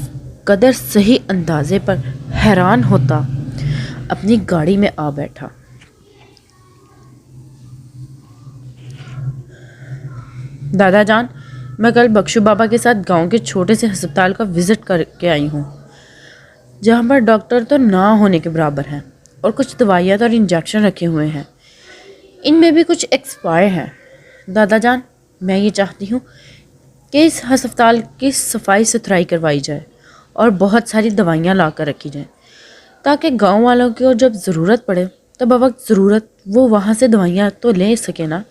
قدر صحیح اندازے پر حیران ہوتا اپنی گاڑی میں آ بیٹھا۔ دادا جان، میں کل بخشو بابا کے ساتھ گاؤں کے چھوٹے سے ہسپتال کا وزٹ کر کے آئی ہوں، جہاں پر ڈاکٹر تو نہ ہونے کے برابر ہیں اور کچھ دوائیاں اور انجیکشن رکھے ہوئے ہیں، ان میں بھی کچھ ایکسپائر ہیں۔ دادا جان، میں یہ چاہتی ہوں کہ اس ہسپتال کی صفائی ستھرائی کروائی جائے اور بہت ساری دوائیاں لا کر رکھی جائیں، تاکہ گاؤں والوں کو جب ضرورت پڑے تو بوقت ضرورت وہ وہاں سے دوائیاں تو لے سکے نا۔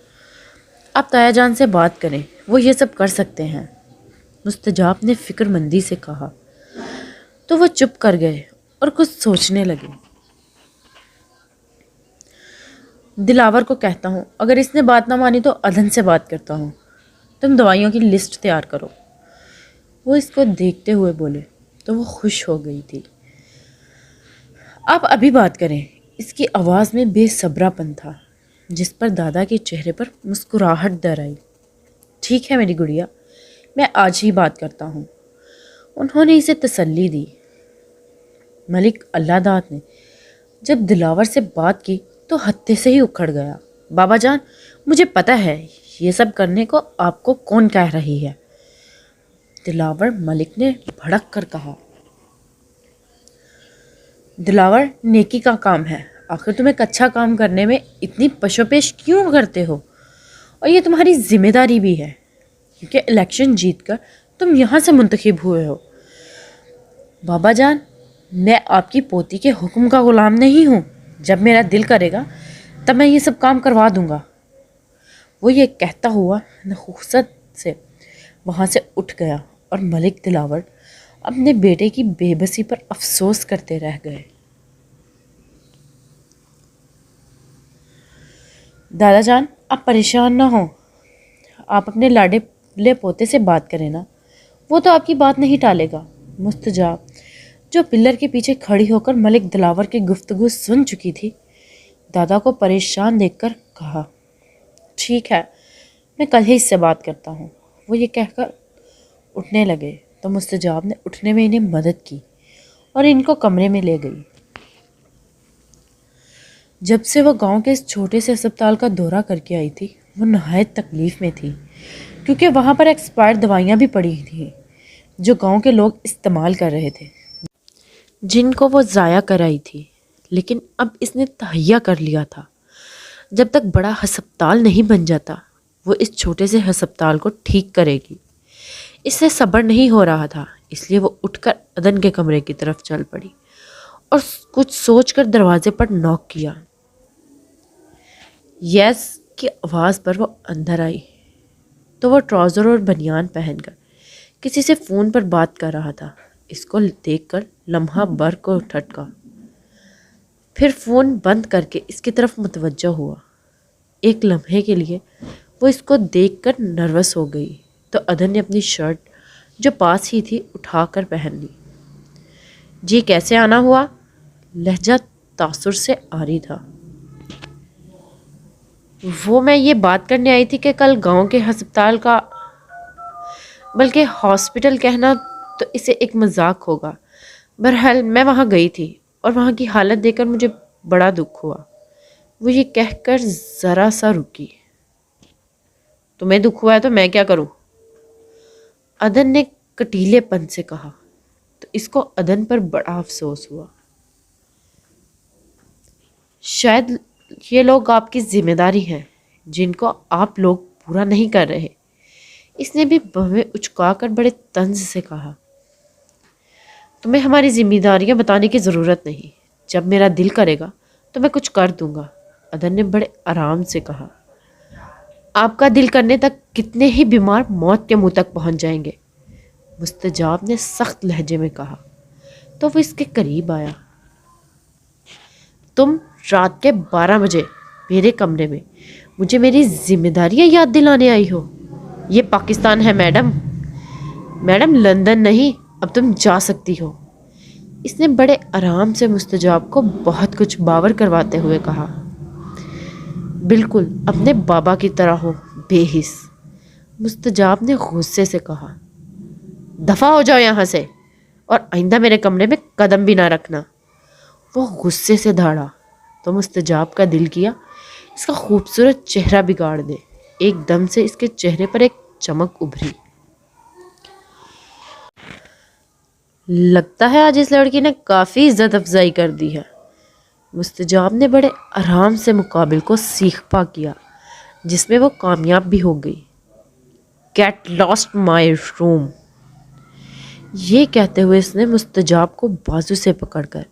آپ تایا جان سے بات کریں، وہ یہ سب کر سکتے ہیں۔ مستجاب نے فکر مندی سے کہا تو وہ چپ کر گئے اور کچھ سوچنے لگے۔ دلاور کو کہتا ہوں، اگر اس نے بات نہ مانی تو ادھن سے بات کرتا ہوں، تم دوائیوں کی لسٹ تیار کرو۔ وہ اس کو دیکھتے ہوئے بولے تو وہ خوش ہو گئی تھی۔ آپ ابھی بات کریں، اس کی آواز میں بے صبرا پن تھا، جس پر دادا کے چہرے پر مسکراہٹ در آئی۔ ٹھیک ہے میری گڑیا، میں آج ہی بات کرتا ہوں۔ انہوں نے اسے تسلی دی۔ ملک اللہ داد نے جب دلاور سے بات کی تو ہتے سے ہی اکھڑ گیا۔ بابا جان، مجھے پتہ ہے یہ سب کرنے کو آپ کو کون کہہ رہی ہے، دلاور ملک نے بھڑک کر کہا۔ دلاور، نیکی کا کام ہے، آخر تم ایک اچھا کام کرنے میں اتنی پشوپیش کیوں کرتے ہو؟ اور یہ تمہاری ذمہ داری بھی ہے، کیونکہ الیکشن جیت کر تم یہاں سے منتخب ہوئے ہو۔ بابا جان، میں آپ کی پوتی کے حکم کا غلام نہیں ہوں، جب میرا دل کرے گا تب میں یہ سب کام کروا دوں گا۔ وہ یہ کہتا ہوا نخست سے وہاں سے اٹھ گیا اور ملک دلاور اپنے بیٹے کی بے بسی پر افسوس کرتے رہ گئے۔ دادا جان، آپ پریشان نہ ہوں، آپ اپنے لاڈلے پوتے سے بات کریں نا، وہ تو آپ کی بات نہیں ٹالے گا۔ مستجاب، جو پلر کے پیچھے کھڑی ہو کر ملک دلاور کی گفتگو سن چکی تھی، دادا کو پریشان دیکھ کر کہا، ٹھیک ہے، میں کل ہی اس سے بات کرتا ہوں۔ وہ یہ کہہ کر اٹھنے لگے تو مستجاب نے اٹھنے میں انہیں مدد کی اور ان کو کمرے میں لے گئی۔ جب سے وہ گاؤں کے اس چھوٹے سے ہسپتال کا دورہ کر کے آئی تھی، وہ نہایت تکلیف میں تھی، کیونکہ وہاں پر ایکسپائر دوائیاں بھی پڑی تھیں جو گاؤں کے لوگ استعمال کر رہے تھے، جن کو وہ ضائع کرائی تھی، لیکن اب اس نے تہیا کر لیا تھا جب تک بڑا ہسپتال نہیں بن جاتا وہ اس چھوٹے سے ہسپتال کو ٹھیک کرے گی۔ اس سے صبر نہیں ہو رہا تھا، اس لیے وہ اٹھ کر عدن کے کمرے کی طرف چل پڑی اور کچھ سوچ کر دروازے پر نوک کیا۔ یس کی آواز پر وہ اندر آئی تو وہ ٹراؤزر اور بنیان پہن کر کسی سے فون پر بات کر رہا تھا۔ اس کو دیکھ کر لمحہ بھر کو ٹھٹکا، پھر فون بند کر کے اس کی طرف متوجہ ہوا۔ ایک لمحے کے لیے وہ اس کو دیکھ کر نروس ہو گئی تو عدن نے اپنی شرٹ جو پاس ہی تھی اٹھا کر پہن لی۔ جی کیسے آنا ہوا؟ لہجہ تاثر سے آری تھا۔ وہ میں یہ بات کرنے آئی تھی کہ کل گاؤں کے ہسپتال کا، بلکہ ہاسپٹل کہنا تو اسے ایک مذاق ہوگا۔ بہرحال میں وہاں گئی تھی اور وہاں کی حالت دیکھ کر مجھے بڑا دکھ ہوا۔ وہ یہ کہہ کر ذرا سا رکی۔ تمہیں دکھ ہوا ہے تو میں کیا کروں؟ عدن نے کٹیلے پن سے کہا تو اس کو عدن پر بڑا افسوس ہوا۔ شاید یہ لوگ آپ کی ذمہ داری ہیں جن کو آپ لوگ پورا نہیں کر رہے۔ اس نے بھی بہویں اچکا کر بڑے طنز سے کہا۔ تمہیں ہماری ذمہ داریاں بتانے کی ضرورت نہیں، جب میرا دل کرے گا تو میں کچھ کر دوں گا، عدن نے بڑے آرام سے کہا۔ آپ کا دل کرنے تک کتنے ہی بیمار موت کے منہ تک پہنچ جائیں گے، مستجاب نے سخت لہجے میں کہا تو وہ اس کے قریب آیا۔ تم رات کے 12 بجے میرے کمرے میں مجھے میری ذمہ داریاں یاد دلانے آئی ہو؟ یہ پاکستان ہے میڈم، میڈم لندن نہیں، اب تم جا سکتی ہو، اس نے بڑے آرام سے مستجاب کو بہت کچھ باور کرواتے ہوئے کہا۔ بالکل اپنے بابا کی طرح ہو، بے حس، مستجاب نے غصے سے کہا۔ دفع ہو جاؤ یہاں سے اور آئندہ میرے کمرے میں قدم بھی نہ رکھنا۔ وہ غصے سے دھاڑا تو مستجاب کا دل کیا اس کا خوبصورت چہرہ بگاڑ دے۔ ایک دم سے اس کے چہرے پر ایک چمک ابھری۔ لگتا ہے آج اس لڑکی نے کافی عزت افزائی کر دی ہے، مستجاب نے بڑے آرام سے مقابل کو سیخ پا کیا جس میں وہ کامیاب بھی ہو گئی۔ گیٹ لاسٹ مائی روم، یہ کہتے ہوئے اس نے مستجاب کو بازو سے پکڑ کر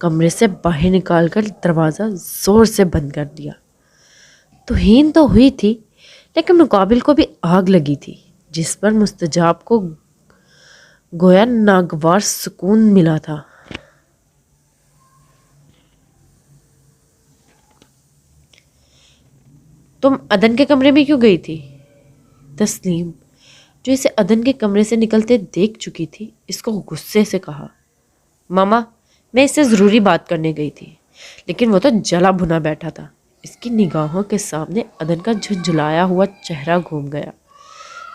کمرے سے باہر نکال کر دروازہ زور سے بند کر دیا۔ توہین تو ہوئی تھی لیکن مقابل کو بھی آگ لگی تھی جس پر مستجاب کو گویا ناگوار سکون ملا تھا۔ تم عدن کے کمرے میں کیوں گئی تھی؟ تسلیم جو اسے عدن کے کمرے سے نکلتے دیکھ چکی تھی اس کو غصے سے کہا۔ ماما میں اس سے ضروری بات کرنے گئی تھی لیکن وہ تو جلا بھنا بیٹھا تھا۔ اس کی نگاہوں کے سامنے عدن کا جھنجھلایا ہوا چہرہ گھوم گیا۔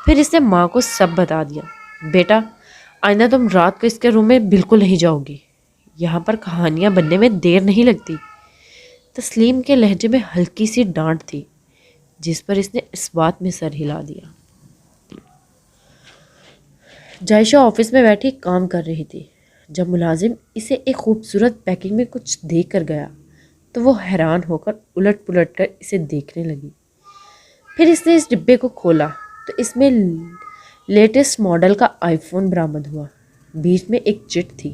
پھر اس نے ماں کو سب بتا دیا۔ بیٹا آئندہ تم رات کو اس کے روم میں بالکل نہیں جاؤ گی، یہاں پر کہانیاں بننے میں دیر نہیں لگتی۔ تسلیم کے لہجے میں ہلکی سی ڈانٹ تھی جس پر اس نے اس بات میں سر ہلا دیا۔ جائشہ آفس میں بیٹھی کام کر رہی تھی جب ملازم اسے ایک خوبصورت پیکنگ میں کچھ دے کر گیا تو وہ حیران ہو کر الٹ پلٹ کر اسے دیکھنے لگی۔ پھر اس نے اس ڈبے کو کھولا تو اس میں لیٹسٹ ماڈل کا آئی فون برآمد ہوا۔ بیچ میں ایک چٹ تھی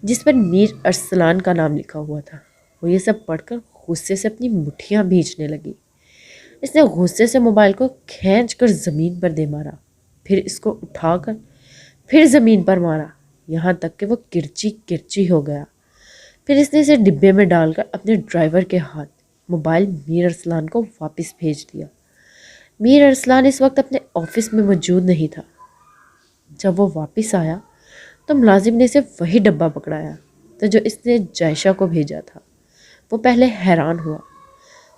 جس پر میر ارسلان کا نام لکھا ہوا تھا۔ وہ یہ سب پڑھ کر غصے سے اپنی مٹھیاں بھینچنے لگی۔ اس نے غصے سے موبائل کو کھینچ کر زمین پر دے مارا، پھر اس کو اٹھا کر پھر زمین پر مارا، یہاں تک کہ وہ کرچی کرچی ہو گیا۔ پھر اس نے اسے ڈبے میں ڈال کر اپنے ڈرائیور کے ہاتھ موبائل میر ارسلان کو واپس بھیج دیا۔ میر ارسلان اس وقت اپنے آفس میں موجود نہیں تھا۔ جب وہ واپس آیا تو ملازم نے اسے وہی ڈبہ پکڑایا تو جو اس نے جائشہ کو بھیجا تھا۔ وہ پہلے حیران ہوا،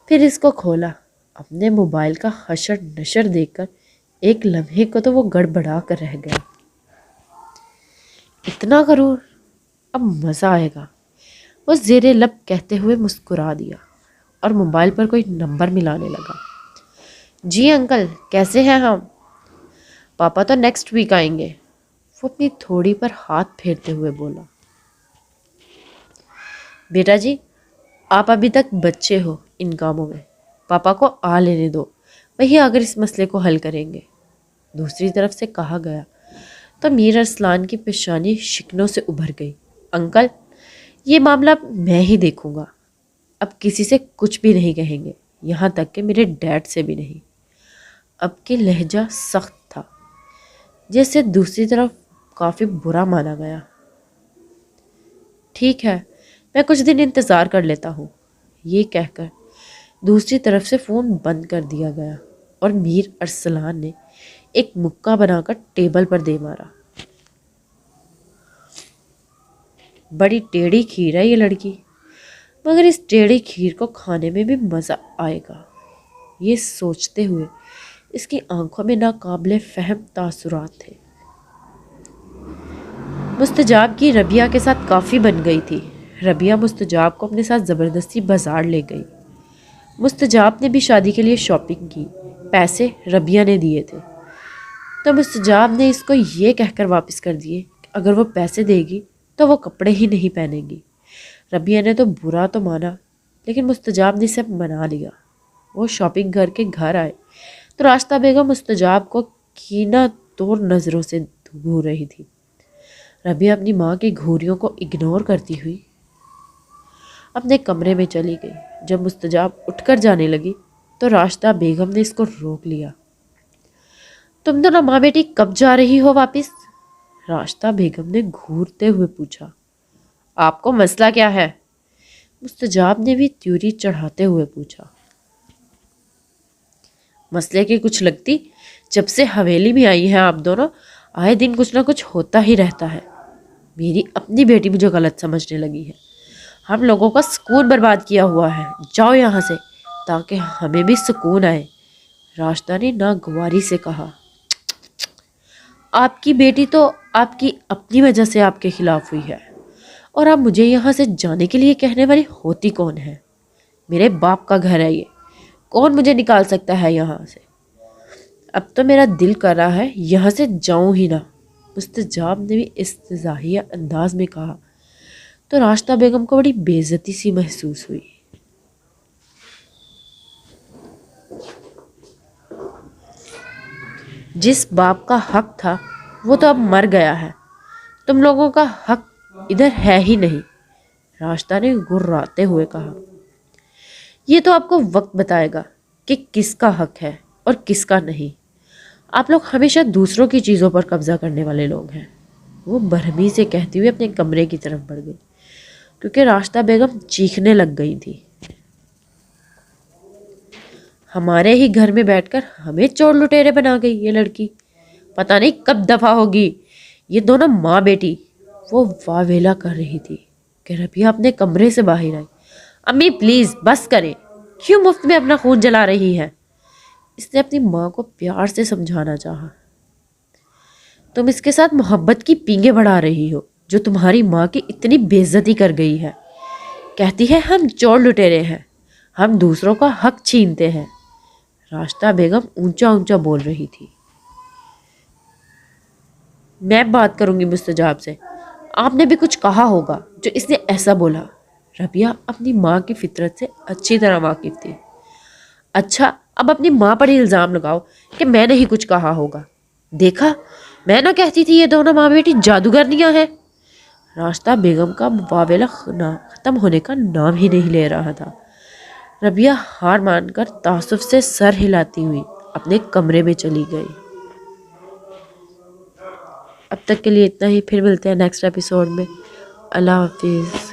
پھر اس کو کھولا۔ اپنے موبائل کا حشر نشر دیکھ کر ایک لمحے کو تو وہ گڑبڑا کر رہ گیا۔ اتنا غرور، اب مزہ آئے گا، وہ زیر لب کہتے ہوئے مسکرا دیا اور موبائل پر کوئی نمبر ملانے لگا۔ جی انکل کیسے ہیں ہم؟ پاپا تو نیکسٹ ویک آئیں گے، وہ اپنی تھوڑی پر ہاتھ پھیرتے ہوئے بولا۔ بیٹا جی آپ ابھی تک بچے ہو ان کاموں میں، پاپا کو آ لینے دو، وہی اگر اس مسئلے کو حل کریں گے، دوسری طرف سے کہا گیا تو میر ارسلان کی پیشانی شکنوں سے ابھر گئی۔ انکل، یہ معاملہ میں ہی دیکھوں گا، اب کسی سے کچھ بھی نہیں کہیں گے، یہاں تک کہ میرے ڈیڈ سے بھی نہیں۔ اب کی لہجہ سخت تھا، جیسے دوسری طرف کافی برا مانا گیا۔ ٹھیک ہے، میں کچھ دن انتظار کر لیتا ہوں، یہ کہہ کر دوسری طرف سے فون بند کر دیا گیا اور میر ارسلان نے ایک مکہ بنا کر ٹیبل پر دے مارا۔ بڑی ٹیڑھی کھیر ہے یہ لڑکی، مگر اس ٹیڑھی کھیر کو کھانے میں بھی مزہ آئے گا، یہ سوچتے ہوئے اس کی آنکھوں میں ناقابل فہم تاثرات تھے۔ مستجاب کی ربیہ کے ساتھ کافی بن گئی تھی۔ ربیہ مستجاب کو اپنے ساتھ زبردستی بازار لے گئی۔ مستجاب نے بھی شادی کے لیے شاپنگ کی، پیسے ربیہ نے دیے تھے، تو مستجاب نے اس کو یہ کہہ کر واپس کر دیے کہ اگر وہ پیسے دے گی تو وہ کپڑے ہی نہیں پہنے گی۔ ربیہ نے تو برا تو مانا، لیکن مستجاب نے اسے منا لیا۔ وہ شاپنگ کر کے گھر آئے تو راستہ بیگم مستجاب کو کینہ توڑ نظروں سے گھور رہی تھی۔ ربیہ اپنی ماں کی گھوریوں کو اگنور کرتی ہوئی اپنے کمرے میں چلی گئی۔ جب مستجاب اٹھ کر جانے لگی تو راشدہ بیگم نے اس کو روک لیا۔ تم دونوں ماں بیٹی کب جا رہی ہو واپس؟ راشدہ بیگم نے گھورتے ہوئے پوچھا۔ آپ کو مسئلہ کیا ہے؟ مستجاب نے بھی تیوری چڑھاتے ہوئے پوچھا۔ مسئلے کی کچھ لگتی، جب سے حویلی میں آئی ہیں آپ دونوں آئے دن کچھ نہ کچھ ہوتا ہی رہتا ہے۔ میری اپنی بیٹی مجھے غلط سمجھنے لگی ہے، ہم لوگوں کا سکون برباد کیا ہوا ہے، جاؤ یہاں سے تاکہ ہمیں بھی سکون آئے، راشدہ نے ناگواری سے کہا۔ آپ کی بیٹی تو آپ کی اپنی وجہ سے آپ کے خلاف ہوئی ہے، اور آپ مجھے یہاں سے جانے کے لیے کہنے والی ہوتی کون ہے؟ میرے باپ کا گھر ہے یہ، کون مجھے نکال سکتا ہے یہاں سے؟ اب تو میرا دل کر رہا ہے یہاں سے جاؤں ہی نہ، مستجاب نے بھی استضاحیہ انداز میں کہا تو راشدہ بیگم کو بڑی بے عزتی سی محسوس ہوئی۔ جس باپ کا حق تھا وہ تو اب مر گیا ہے، تم لوگوں کا حق ادھر ہے ہی نہیں، راشدہ نے گراتے ہوئے کہا۔ یہ تو آپ کو وقت بتائے گا کہ کس کا حق ہے اور کس کا نہیں، آپ لوگ ہمیشہ دوسروں کی چیزوں پر قبضہ کرنے والے لوگ ہیں، وہ برہمی سے کہتی ہوئے اپنے کمرے کی طرف بڑھ گئی کیونکہ راشدہ بیگم چیخنے لگ گئی تھی۔ ہمارے ہی گھر میں بیٹھ کر ہمیں چور لٹیرے بنا گئی یہ لڑکی، پتہ نہیں کب دفع ہوگی یہ دونوں ماں بیٹی۔ وہ واویلا کر رہی تھی کہ ربیہ اپنے کمرے سے باہر آئی۔ امی پلیز بس کریں، کیوں مفت میں اپنا خون جلا رہی ہے؟ اس نے اپنی ماں کو پیار سے سمجھانا چاہا۔ تم اس کے ساتھ محبت کی پینگیں بڑھا رہی ہو جو تمہاری ماں کی اتنی بے عزتی کر گئی ہے، کہتی ہے ہم چور لٹیرے ہیں، ہم دوسروں کا حق چھینتے ہیں، راشدہ بیگم اونچا اونچا بول رہی تھی۔ میں بات کروں گی مستجاب سے، آپ نے بھی کچھ کہا ہوگا جو اس نے ایسا بولا۔ ربیہ اپنی ماں کی فطرت سے اچھی طرح واقف تھی۔ اچھا، اب اپنی ماں پر ہی الزام لگاؤ کہ میں نے ہی کچھ کہا ہوگا، دیکھا میں نہ کہتی تھی یہ دونوں ماں بیٹی جادوگرنیاں ہیں۔ راشدہ بیگم کا واویلا ختم ہونے کا نام ہی نہیں لے رہا تھا۔ ربیہ ہار مان کر تعصب سے سر ہلاتی ہوئی اپنے کمرے میں چلی گئی۔ اب تک کے لیے اتنا ہی، پھر ملتے ہیں نیکسٹ ایپیسوڈ میں۔ اللہ حافظ۔